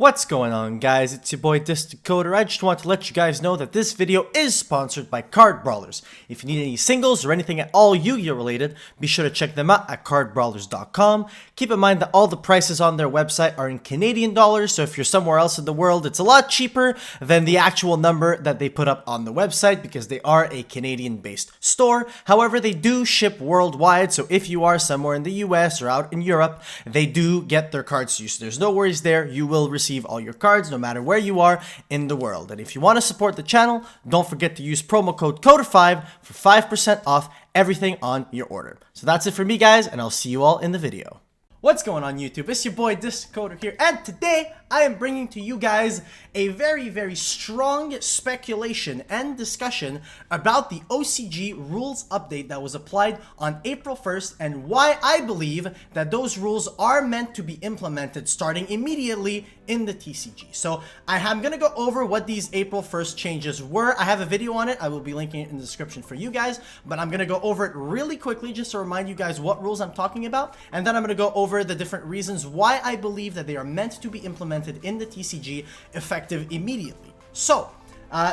What's going on, guys? It's your boy Disdecoder. I just want to let you guys know that this video is sponsored by Card Brawlers. If you need any singles or anything at all Yu-Gi-Oh related, be sure to check them out at cardbrawlers.com. Keep in mind that all the prices on their website are in Canadian dollars, so if you're somewhere else in the world, it's a lot cheaper than the actual number that they put up on the website because they are a Canadian-based store. However, they do ship worldwide, so if you are somewhere in the US or out in Europe, they do get their cards to you. So there's no worries there. You will receive all your cards no matter where you are in the world. And if you want to support the channel, don't forget to use promo code CODER5 for 5% off everything on your order. So that's it for me, guys, and I'll see you all in the video. What's going on, YouTube? It's your boy Disdecoder here, and today I am bringing to you guys a very strong speculation and discussion about the OCG rules update that was applied on April 1st and why I believe that those rules are meant to be implemented starting immediately in the TCG. So I'm going to go over what these April 1st changes were. I have a video on it. I will be linking it in the description for you guys, but I'm going to go over it really quickly just to remind you guys what rules I'm talking about, and then I'm going to go over the different reasons why I believe that they are meant to be implemented in the TCG effective immediately. So,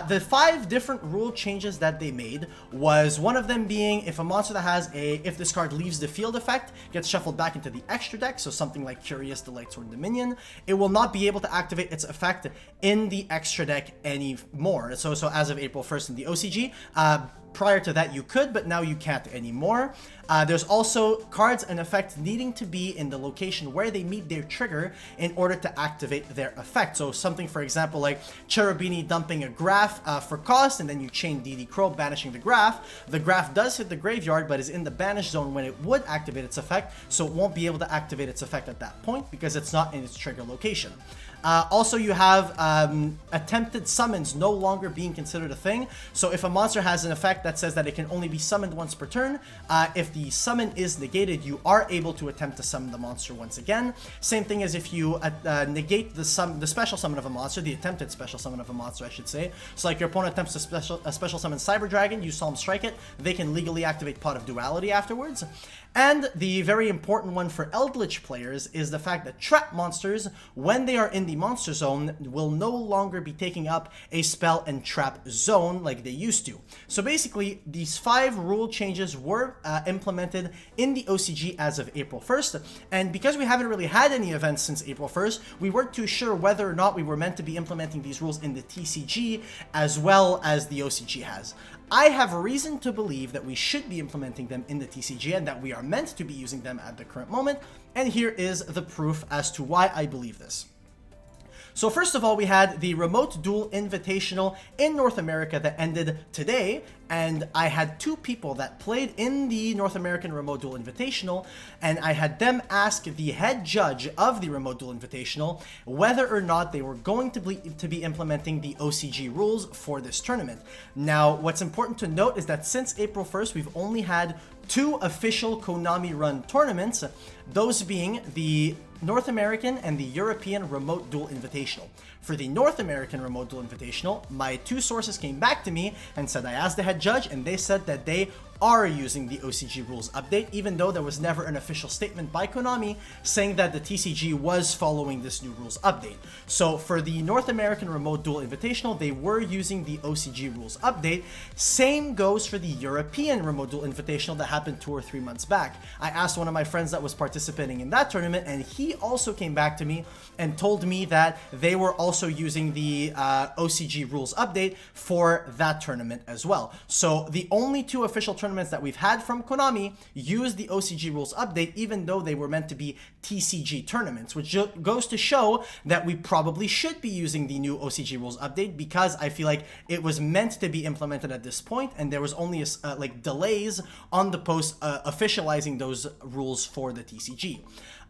the 5 different rule changes that they made was one of them being if a monster that has if this card leaves the field effect, gets shuffled back into the extra deck, so something like Curious, Delight, or Dominion, it will not be able to activate its effect in the extra deck anymore. So as of April 1st in the OCG, prior to that you could, but now you can't anymore. There's also cards and effects needing to be in the location where they meet their trigger in order to activate their effect. So something, for example, like Cherubini dumping a graph for cost, and then you chain DD Crow banishing the graph. The graph does hit the graveyard, but is in the banish zone when it would activate its effect, so it won't be able to activate its effect at that point because it's not in its trigger location. Also, you have attempted summons no longer being considered a thing. So if a monster has an effect that says that it can only be summoned once per turn, if the summon is negated, you are able to attempt to summon the monster once again. Same thing as if you negate the special summon of a monster, the attempted special summon of a monster, I should say. So like your opponent attempts to special summon Cyber Dragon, you Solemn Strike it, they can legally activate Pot of Duality afterwards. And the very important one for Eldritch players is the fact that trap monsters, when they are in the monster zone, will no longer be taking up a spell and trap zone like they used to. So basically, these 5 rule changes were implemented in the OCG as of April 1st, and because we haven't really had any events since April 1st, we weren't too sure whether or not we were meant to be implementing these rules in the TCG as well as the OCG has. I have reason to believe that we should be implementing them in the TCG and that we are meant to be using them at the current moment, and here is the proof as to why I believe this. So first of all, we had the Remote Duel Invitational in North America that ended today, and I had 2 people that played in the North American Remote Duel Invitational, and I had them ask the head judge of the Remote Duel Invitational whether or not they were going to be implementing the OCG rules for this tournament. Now, what's important to note is that since April 1st, we've only had 2 official Konami-run tournaments, those being the North American and the European Remote Duel Invitational. For the North American Remote Duel Invitational, my 2 sources came back to me and said I asked the head judge, and they said that they are using the OCG rules update, even though there was never an official statement by Konami saying that the TCG was following this new rules update. So for the North American Remote Duel Invitational, they were using the OCG rules update. Same goes for the European Remote Duel Invitational that happened 2 or 3 months back. I asked one of my friends that was participating in that tournament, and he also came back to me and told me that they were also using the OCG rules update for that tournament as well. So the only 2 official tournaments that we've had from Konami use the OCG rules update, even though they were meant to be TCG tournaments, which goes to show that we probably should be using the new OCG rules update, because I feel like it was meant to be implemented at this point, and there was only like delays on the post officializing those rules for the TCG.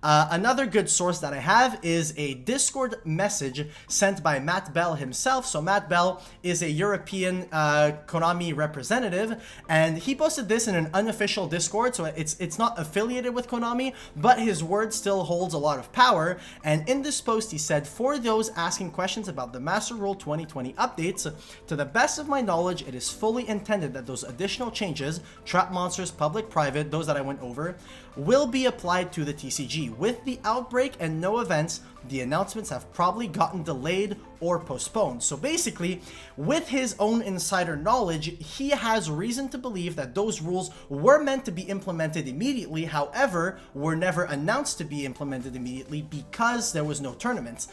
Another good source that I have is a Discord message sent by Matt Bell himself. So Matt Bell is a European Konami representative, and he posted this in an unofficial Discord, so it's not affiliated with Konami, but his word still holds a lot of power. And in this post, he said, "For those asking questions about the Master Rule 2020 updates, to the best of my knowledge, it is fully intended that those additional changes, trap monsters, public, private, those that I went over, will be applied to the TCG. With the outbreak and no events, the announcements have probably gotten delayed or postponed. So basically, with his own insider knowledge, he has reason to believe that those rules were meant to be implemented immediately, however, were never announced to be implemented immediately because there was no tournaments,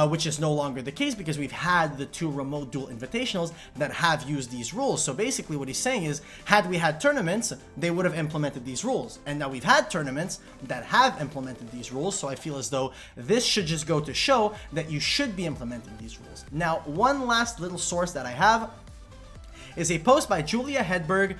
which is no longer the case because we've had the 2 remote duel invitationals that have used these rules. So basically what he's saying is, had we had tournaments, they would have implemented these rules. And now we've had tournaments that have implemented these rules, so I feel as though this should just go to show that you should be implementing these rules. Now, one last little source that I have is a post by Julia Hedberg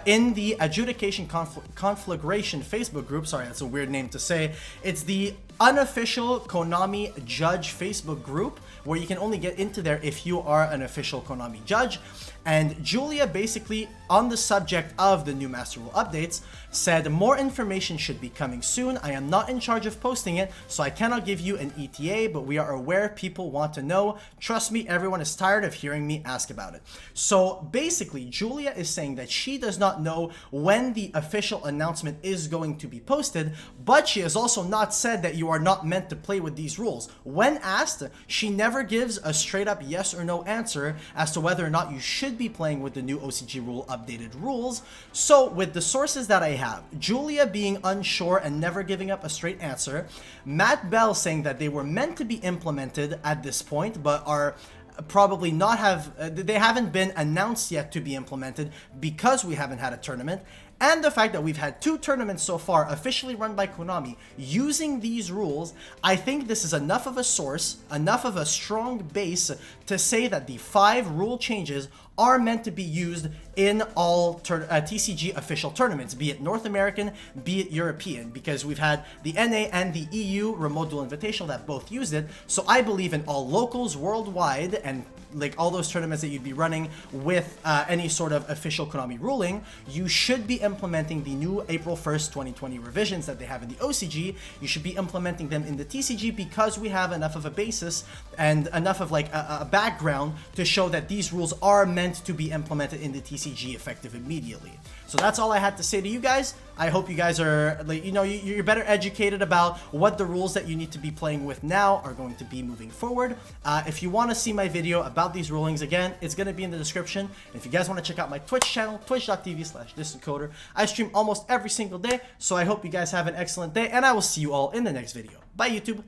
in the Adjudication Conflagration Facebook group. Sorry, that's a weird name to say. It's the unofficial Konami Judge Facebook group, where you can only get into there if you are an official Konami judge. And Julia, basically on the subject of the new Master Rule updates, said more information should be coming soon. I am not in charge of posting it, so I cannot give you an ETA, but we are aware people want to know. Trust me, everyone is tired of hearing me ask about it. So basically, Julia is saying that she does not know when the official announcement is going to be posted, but she has also not said that you are not meant to play with these rules. When asked, she never gives a straight up yes or no answer as to whether or not you should be playing with the new OCG rule updated rules. So with the sources that I have, Julia being unsure and never giving up a straight answer, Matt Bell saying that they were meant to be implemented at this point but are probably not they haven't been announced yet to be implemented because we haven't had a tournament, and the fact that we've had 2 tournaments so far officially run by Konami using these rules. I think this is enough of a source, enough of a strong base to say that the 5 rule changes are meant to be used in all TCG official tournaments, be it North American, be it European, because we've had the NA and the EU Remote Duel Invitational that both used it. So I believe in all locals worldwide and like all those tournaments that you'd be running with any sort of official Konami ruling, you should be implementing the new April 1st, 2020 revisions that they have in the OCG. You should be implementing them in the TCG because we have enough of a basis and enough of like a background to show that these rules are meant to be implemented in the TCG effective immediately. So that's all I had to say to you guys. I hope you guys are, like, you know, you're better educated about what the rules that you need to be playing with now are going to be moving forward. If you want to see my video about these rulings, again, it's going to be in the description. And if you guys want to check out my Twitch channel, twitch.tv/DistantCoder, I stream almost every single day. So I hope you guys have an excellent day, and I will see you all in the next video. Bye, YouTube.